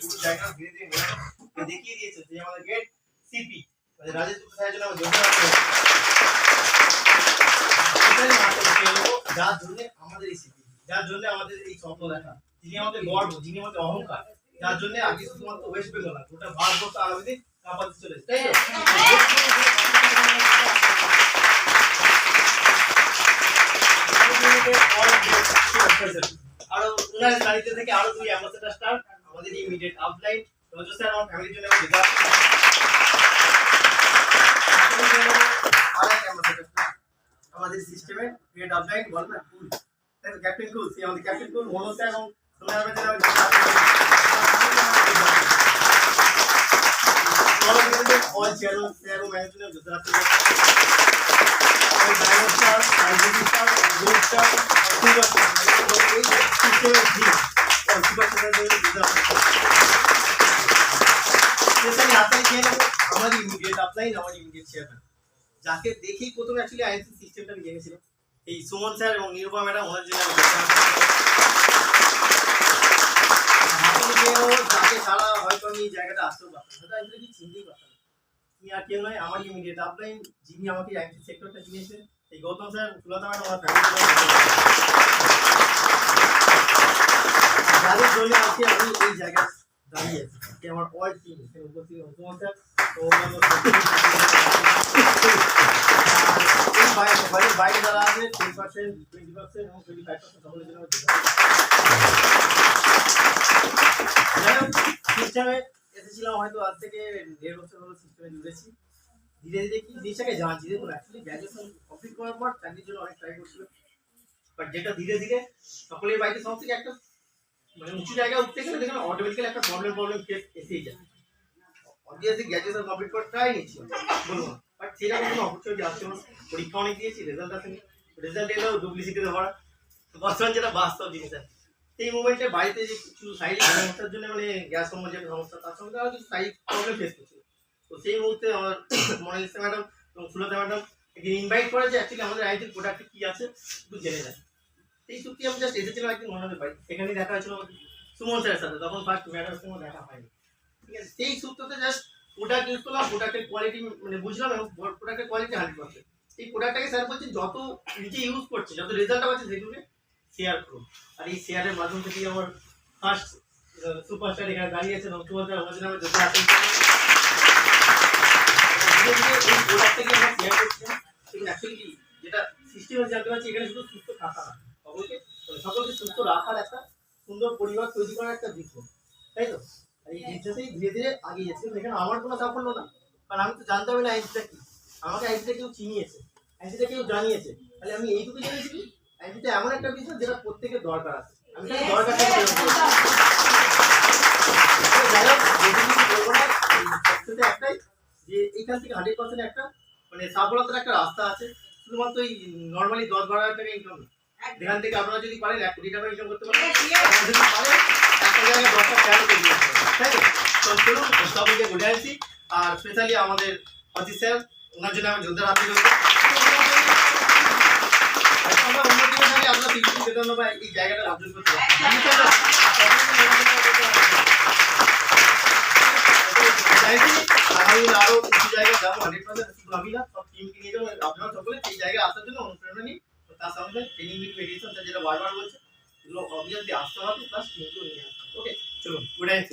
পুরো জায়গা ধীরে ধীরে দেখিয়ে দিয়েছে যে আমাদের গেট সিপি মানে রাজেশ স্যারের জন্য আমরা যোগ্য আছে যার জন্য আমাদের এই সিপি, যার জন্য আমাদের এই স্বপ্ন দেখা, যিনি আমাদের গর্ব, যিনি আমাদের অহংকার, যার জন্য আগে শুধুমাত্র ওয়েস্ট বেঙ্গল না গোটা ভারতবর্ষ আগামী কাঁপাতে চলেছে, তাই তো? আরো উনার গাড়িতে থেকে আরো দুই অ্যাম্বাসেডর স্টার আমাদের ইমিডিয়েট আপলাইন রোজ স্যার আমার ফ্যামিলির জন্য আমাদের সিস্টেমে ক্রিয়েট আপলাইন বলবেন কুল তাই ক্যাপ্টেন কুল সে আমাদের ক্যাপ্টেন কুল মনো স্যার এবং সোনার বাজার অল চেয়ারম্যান স্যার এবং ম্যানেজমেন্ট গুজরাট ডাইনোস্টার আইডিস্টার গ্রুপস্টার সুপার এই সিস্টেমের জি और सुपर सेक्रेटरी गुजरात স্পেশালি হাতালি দিয়ে আমাদের ইমিডিয়েট আপলাইন আমাদের ইমিডিয়েট চেয়ারম্যান যাকে দেখেই প্রথমে অ্যাকচুয়ালি আইএনসি সিস্টেমটা আমি জেনেছিলাম এই সুমন স্যার এবং নিরূপা ম্যাডাম ওনার জন্য যাকে ছাড়া হয়তো আমি জায়গাটা আসতেও পারতাম হয়তো আমি কি চিনতেই পারতাম তুমি আর কেউ নয় আমার ইমিডিয়েট আপলাইন যিনি আমাকে আইএনসি সেক্টরটা দিয়েছেন এই গৌতম স্যার সুলতা ম্যাডাম আমার ফ্যামিলি যাদের জন্য আজকে আমি এই জায়গায় দাঁড়িয়ে আছি আমার অল টিম এখানে উপস্থিত গৌতম স্যার বাইরে যারা আছে 10%, 20% এবং 25% সকলের জন্য সিস্টেমে এসেছিলাম হয়তো আজ থেকে 1.5 বছর হলো সিস্টেমে জুড়েছি ধীরে ধীরে কি জিনিসটাকে জানছি দেখুন অ্যাকচুয়ালি গ্র্যাজুয়েশন কমপ্লিট করার পর চাকরির জন্য অনেক ট্রাই করছিল বাট যেটা ধীরে ধীরে সকলের বাড়িতে সব থেকে একটা মানে উঁচু জায়গায় উঠতে গেলে দেখুন অটোমেটিক্যালি একটা প্রবলেম ফেস এসেই যায় অবভিয়াসলি গ্র্যাজুয়েশন কমপ্লিট করে ট্রাই নিচ্ছি বলুন বাট সেরকম কোনো অপরচুনিটি আসছে না পরীক্ষা অনেক দিয়েছি রেজাল্ট আসেনি রেজাল্ট এলেও ডুপ্লিসিটিতে ভরা বর্তমান যেটা বাস্তব জিনিস আছে এই মুভমেন্টে বাড়িতে যে কিছু শারীরিক সমস্যার জন্য মানে গ্যাস সম্বন্ধে সমস্যা তার সঙ্গে আরও কিছু শারীরিক প্রবলেম ফেস করছিল তো সেই মুহূর্তে আমার মোনালিসা ম্যাডাম এবং সুলতা ম্যাডাম ইনভাইট করে যে অ্যাকচুয়ালি আমাদের আইটির প্রোডাক্টে কী আছে একটু জেনে যায় এই সত্যি আমি জাস্ট এসেছিলাম একদিন মনে পাই সেখানেই দেখা হয়েছিল সুমন স্যারের সাথে তখন ফার্স্ট ম্যাডামের সঙ্গে দেখা হয়নি ঠিক আছে সেই সূত্রতে জাস্ট প্রোডাক্ট ইউজ করলাম প্রোডাক্টের কোয়ালিটি মানে বুঝলাম এবং প্রোডাক্টের কোয়ালিটি 100% এই প্রোডাক্টটাকে স্যার বলছেন যত নিজে ইউজ করছে যত রেজাল্ট পাচ্ছে সেগুলোকে শেয়ার করুন আর এই শেয়ারের মাধ্যম থেকে আমার ফার্স্ট সুপারস্টার এখানে দাঁড়িয়ে আছেন অক্টোবর আমাদের নামে যত আছে এই প্রোডাক্টটাকে আমরা শেয়ার করছি সেগুলো অ্যাকচুয়ালি কি যেটা সিস্টেমে জানতে পারছি এখানে শুধু সুস্থ থাকা না সকলকে সুস্থ রাখার একটা সুন্দর পরিবার তৈরি করার একটা দিক তাই তো এই জিনিসটাতেই ধীরে ধীরে আগিয়ে যাচ্ছে এখানে আমার কোনো সাফল্য না কারণ আমি তো জানতে হবে না আইনসিটা কি আমাকে আইনসিটা কেউ চিনিয়েছে আইনসিটা কেউ জানিয়েছে তাহলে আমি এইটুকু জেনেছি কি আইনসিটা এমন একটা বিষয় যেটা প্রত্যেকের দরকার আছে আমি তাই দরকার একটাই যে এইখান থেকে 100% একটা মানে সফলতার একটা রাস্তা আছে শুধুমাত্র এই নর্মালি 10-12 টাকা ইনকাম এখান থেকে আপনারা যদি পারেন 1 কোটি টাকা ইনকাম করতে পারেন যদি পারেন একটা জায়গায় 10টা শেয়ার করে দিতে পারেন তাই তো চলুন সবাইকে বুঝে আসছি আর স্পেশালি আমাদের অজিত স্যার ওনার জন্য আমি জোরদার হাত দিই আমরা অন্য দিকে থাকি আপনারা পিপিটি বেতন বা এই জায়গাটা অর্জন করতে পারেন আমি আরো কিছু জায়গায় যাবো 100% শুধু আমি না সব টিমকে নিয়ে যাবো আপনারা সকলে এই জায়গায় আসার জন্য অনুপ্রেরণা নিই তার সঙ্গে ট্রেনিং মেডিটেশন যেটা বারবার বলছে এগুলো অবভিয়াসলি আসতে হবে প্লাস টিমকেও নিয়ে আসতে ওকে চলুন গুড নাইট